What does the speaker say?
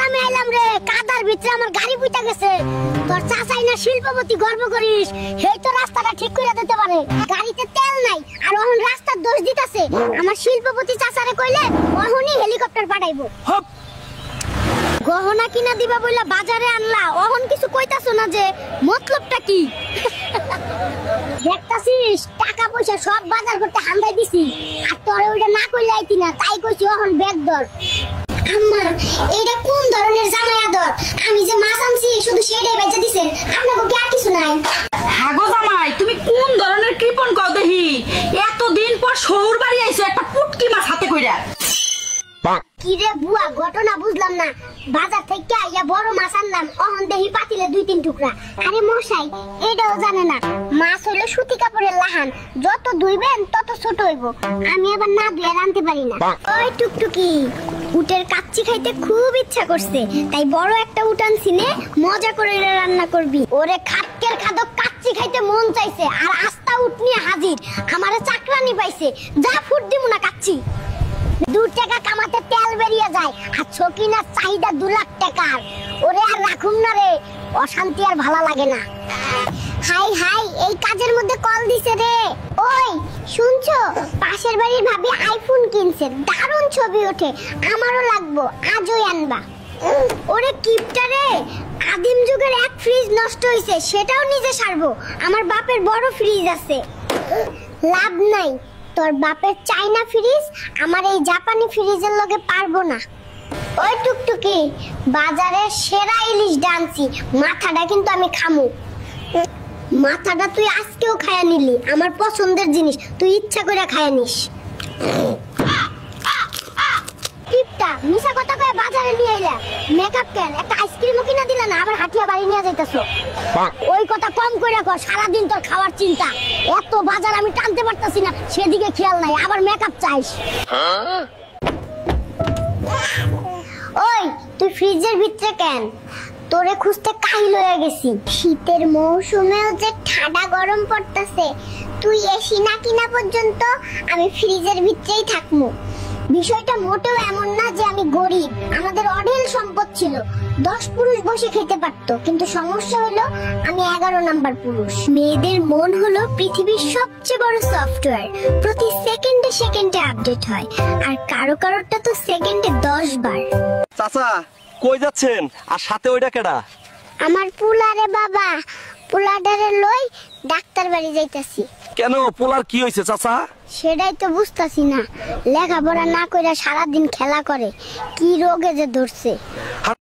গ্রামে আইলাম রে, কাদার ভিতরে আমার গাড়ি পুইতা গেছে। তোর চাচাই না শিল্পপতি, গর্ব করিস, সেই তো রাস্তাটা ঠিক করে দিতে পারে। গাড়িতে তেল নাই আর ওহন রাস্তার দোষ দিতাছে। আমার শিল্পপতি চাচারে কইলে ওহনই হেলিকপ্টার পাঠাইবো। গহনা কিনা দিবা বইলা বাজারে আনলা, ওহন কিছু কইতাছো না যে মতলবটা কি? দেখতাছিস টাকা পয়সা সব বাজার করতে হামদাই দিছি, আর তোরে ওইটা না কইলে আইতি না, তাই কইছি ওহন ব্যাগ ধর। আম্মা এইটা কোন ধরনের জামাই আদর? আমি যে মাছ আনছি শুধু সেটাই বেচে দিছেন, আপনাকে কি আর কিছু নাই? হাগো জামাই, তুমি কোন ধরনের কৃপণ কও দেহি? এতদিন পর শহর বাড়ি আইছো একটা পুটকি মাছ হাতে কইরা। কি রে বুয়া, ঘটনা বুঝলাম না। বাজার থেকে আইয়া বড় মাছ আনলাম, অহন দেহি পাতিলে 2-3 টুকরা। আরে মশাই এটাও জানে না, মাছ হইলো সুতি কাপড়ের লাহান, যত ধুইবেন তত ছোট হইব। আমি আবার না ধুয়ে রানতে পারি না। ওই টুকটুকি, উটের কাচ্চি খাইতে খুব ইচ্ছা করছে, তাই বড় একটা উট আনছি নে, মজা করে রান্না করবি। ওরে খাটকের খাদক কাচ্চি খাইতে মন চাইছে, আর আস্তা উট নিয়ে হাজির। আমারে চাকরানি পাইছে, যা ফুট দিমু না কাচ্চি। 2 টাকা কামাতে তেল বেরিয়ে যায়, আর ছকিনার চাহিদা 2 লাখ টাকার। ওরে আর রাখুম না রে, অশান্তি আর ভালো লাগে না। হাই হাই, এই কাজের মধ্যে কল দিছে রে। ওই শুনছো, পাশের বাড়ির ভাবি আইফোন কিনছে, দারুণ ছবি ওঠে, আমারও লাগবো, আজই আনবা। ওরে কিপটা রে, আদিম যুগের এক ফ্রিজ নষ্ট হইছে, সেটাও নিজে সারবো। আমার বাপের বড় ফ্রিজ আছে। লাভ নাই, তোর বাপের চাইনা ফ্রিজ আমার এই জাপানি ফ্রিজের লগে পারবো না। ওই টুকটুকি, বাজারে সেরা ইলিশ ডানছি, মাথাটা কিন্তু আমি খামু। মাথাটা তুই আজকেও খায়া নিলি, আমার পছন্দের জিনিস, তুই ইচ্ছা করে খায়া নিস। টিপটা মিশা কথা কয়ে বাজারে নিয়ে আইলা, মেকআপ কেন, একটা আইসক্রিমও কিনা দিলা না, আবার হাটিয়া বাড়ি নিয়ে যাইতাছো। ওই কথা কম করে কর, সারাদিন তোর খাওয়ার চিন্তা। এত বাজার আমি টানতে পারতাছি না, সেদিকে খেয়াল নাই, আবার মেকআপ চাইস। ওই তুই ফ্রিজের ভিতরে কেন? তোরে খুঁজতে কাহিল হয়ে গেছি। শীতের মৌসুমেও যে ঠাডা গরম পড়তাছে, তুই এসি না কিনা পর্যন্ত আমি ফ্রিজের ভিতরেই থাকমু। বিষয়টা মোটেও এমন না যে আমি গরিব, আমাদের অঢেল সম্পদ ছিল, 10 পুরুষ বসে খেতে পারতো, কিন্তু সমস্যা হলো আমি 11 নাম্বার পুরুষ। মেয়েদের মন হলো পৃথিবীর সবচেয়ে বড় সফটওয়্যার, প্রতি সেকেন্ডে সেকেন্ডে আপডেট হয়, আর কারো কারোরটা তো সেকেন্ডে 10 বার। চাচা কই যাচ্ছেন, আর সাথে ওইটা কেডা? আমার পুলারে বাবা, পুলাডারে লই ডাক্তার বাড়ি যাইতাছি। কেন, পোলার কি হইছে চাচা? সেটাই তো বুঝতাছি না, লেখাপড়া না কইরা সারাদিন খেলা করে, কি রোগে যে ধরছে।